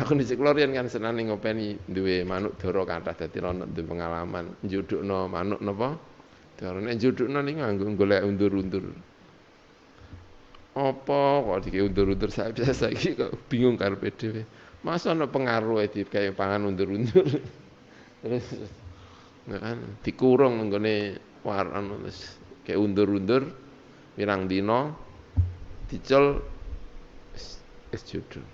Aku dhisik lorian kan senane ngopeni duwe manuk dara kathah dadi ono pengalaman njudukno manuk napa? Dara nek njudukno niku nganggo golek undur-undur. Apa kok dike undur-undur saiki kok bingung karepe dhewe. Masa ana pengaruhe dikae pangan undur-undur. Terus kan dikurung nggone waran terus kayak undur-undur pirang dina dicel es jodoh.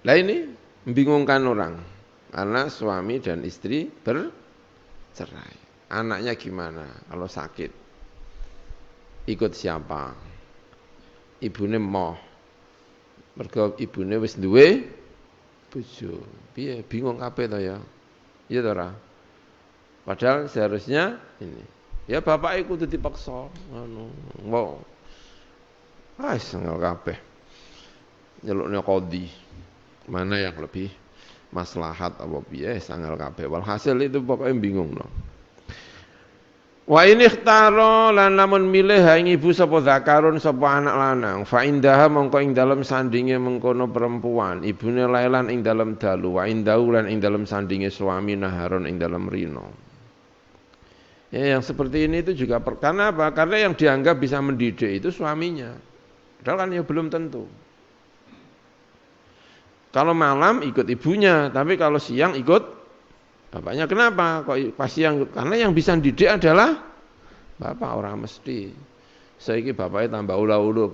Lah ini membingungkan orang karena suami dan istri bercerai. Anaknya gimana kalau sakit? Ikut siapa? Ibune moh. Mergo ibune wis duwe bojo. Piye bingung kabeh to ya. Iya to ora? Padahal seharusnya ini. Ya bapak kudu dipaksa ngono. Mau. Sengel kabeh. Nyeluknya qadhi. Mana yang lebih maslahat apa piye sangel kabeh. Walhasil itu pokoknya bingung no. Wa in ikhtara lan lamun milih ing ibu sapa zakarun sapa anak lanang fa indaha mongko ing dalem sandinge mengkono perempuan ibune lailan ing dalem dalu wa indahu lan ing dalem sandinge suami naharon ing dalem rino. Ya, yang seperti ini itu juga karena apa? Karena yang dianggap bisa mendidik itu suaminya. Padahal kan ya belum tentu. Kalau malam ikut ibunya, tapi kalau siang ikut bapaknya. Kenapa? Kok pas siang? Karena yang bisa mendidik adalah bapak, orang mesti. Saiki bapaknya tambah ula-ulu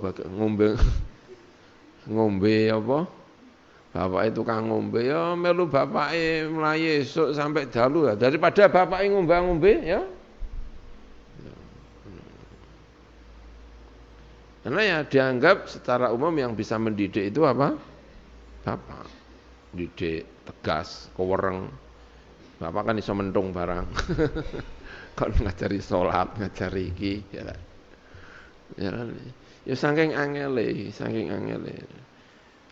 ngombe apa? Bapaknya tukang ngombe ya melu bapaknya mlayu esuk sampai dalu ya. Daripada bapaknya ngombe ya. Karena ya dianggap secara umum yang bisa mendidik itu apa? Bapak. Didik, tegas, kewereng. Bapak kan iso mentung barang. Kon ngajari salat, ngajari iki ya. Ya kan. Ya saking angele.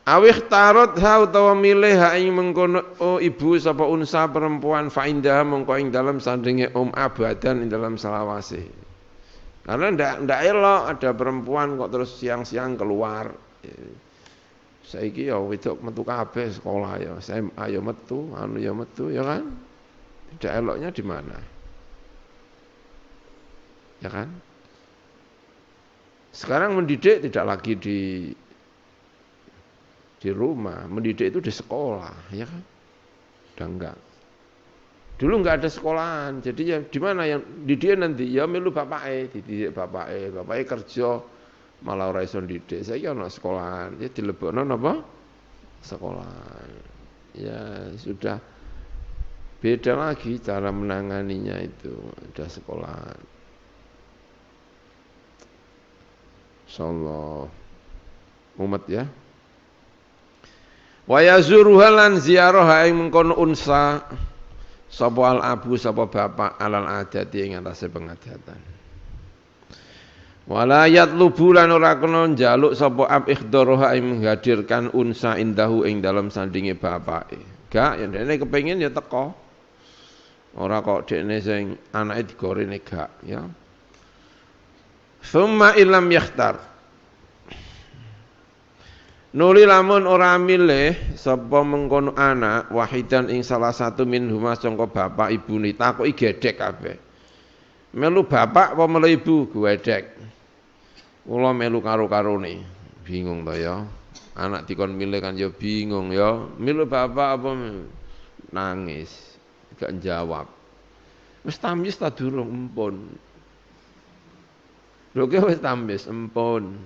Awih tarot ha utawa milih ha ing mengkono ibu sapa unsa perempuan fa indah mengko ing dalam sandinge abadan ing dalam salawase. Karena ndak elok ada perempuan kok terus siang-siang keluar. Saiki ya wedok metu kabeh sekolah ya, SMA ya metu, anu ya metu ya kan? Tidak eloknya di mana? Ya kan? Sekarang mendidik tidak lagi di rumah, mendidik itu di sekolah, ya kan? Udah enggak. Dulu enggak ada sekolahan, jadi ya di mana yang didik nanti ya melu bapake, dididik bapake kerja malah ora iso didik. Saiki ana sekolahan, ya dilebokno napa? Sekolahan. Ya sudah beda lagi cara menanganinya itu, udah sekolahan. Insyaallah umat ya. Wa yazuruha lan ziarah ing mengkono unsa sapa al abu sapa bapak alal adati ing atase pengadatan. Wala yatlubu lan ora kena njaluk sapa ab ikhdaraha ing menghadirkan unsa indahu ing dalam sandinge bapake. Gak ya dene kepengin ya teko. Ora kok dekne sing anake digorene gak ya. Summa illam yakhtar. Nuli lamun ora milih sapa mengkono anak wahidan ing salah satu min huma sangka bapak ibune takoki gedhek kabeh. Melu bapak apa melu ibu gedhek. Kula melu karo-karone. Bingung to ya. Anak dikon milih kan ya bingung ya. Milu bapak apa nangis. Gak jawab. Wis tamyiz ta durung empun. Lho ke wis tamyiz empun.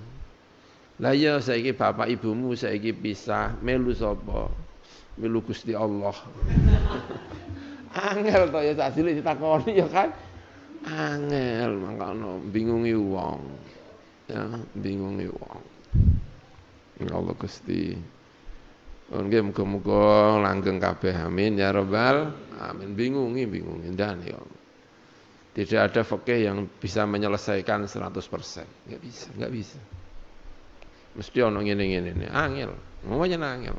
Lah ya saiki bapak ibumu saiki pisah, melu sapa? Melu Gusti Allah. Angel to ya sak cilik ditakoni ya kan. Angel mangkono bingungi wong. Ya, bingungi wong. Ya Allah Gusti. Nggih muga-muga langgeng kabeh amin ya rabbal amin. Bingungi ndan ya. Tidak ada fikih yang bisa menyelesaikan 100%. Enggak bisa. Mesti ana ngene-ngene. Angel. Ngono angel.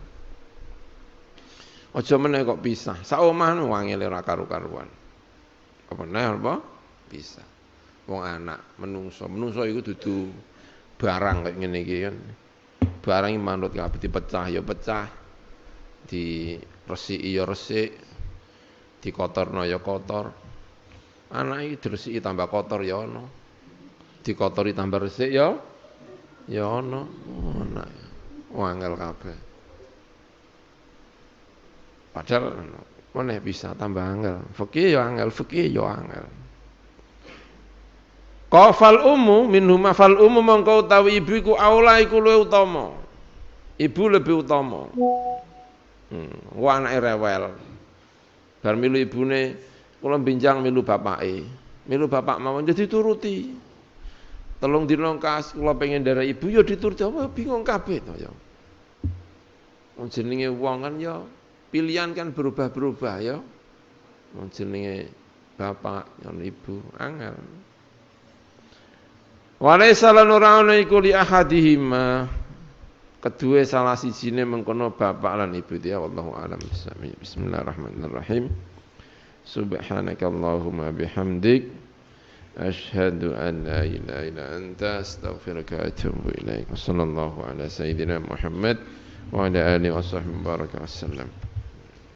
Aja meneh kok pisah. Sak omah nu angel ora karu-karuan. Apa neh apa? Pisah. Wong anak menungso iku dudu barang kayak ngene iki kan. Barang iki manut kabeh dipecah ya pecah. Diresiki ya resik. Dikotorno ya kotor. Anak iki diresiki tambah kotor ya ana. Dikotori tambah resik ya ana. Anak angel kabeh. Padahal meneh bisa tambah angel. Fikih ya angel. Qafal ummu minhuma fal ummu mongko utawi ibu iku aula iku luwih utama. Ibu lebih utama. Wah anake rewel. Bar milu ibune kula binjang milu bapake. Milu bapak mawon jadi turuti. Telung dina kas kula pengen ndara ibu ya dituruti apa bingung kabeh to ya. Wong jenenge wong kan ya pilihan kan berubah-berubah ya. Wong jenenge bapak lan ibu angel. Walaysa lan ora ana iku li ahadihima kedue salah sijine mengkono bapak lan ibu dia wallahu alam bisawab. Bismillahirrahmanirrahim. Subhanakallahumma bihamdik asyhadu an la ilaha illa anta astaghfiruka wa atubu ilaik. Wassallallahu ala sayidina Muhammad wa ala alihi washabbihi baraka wasallam.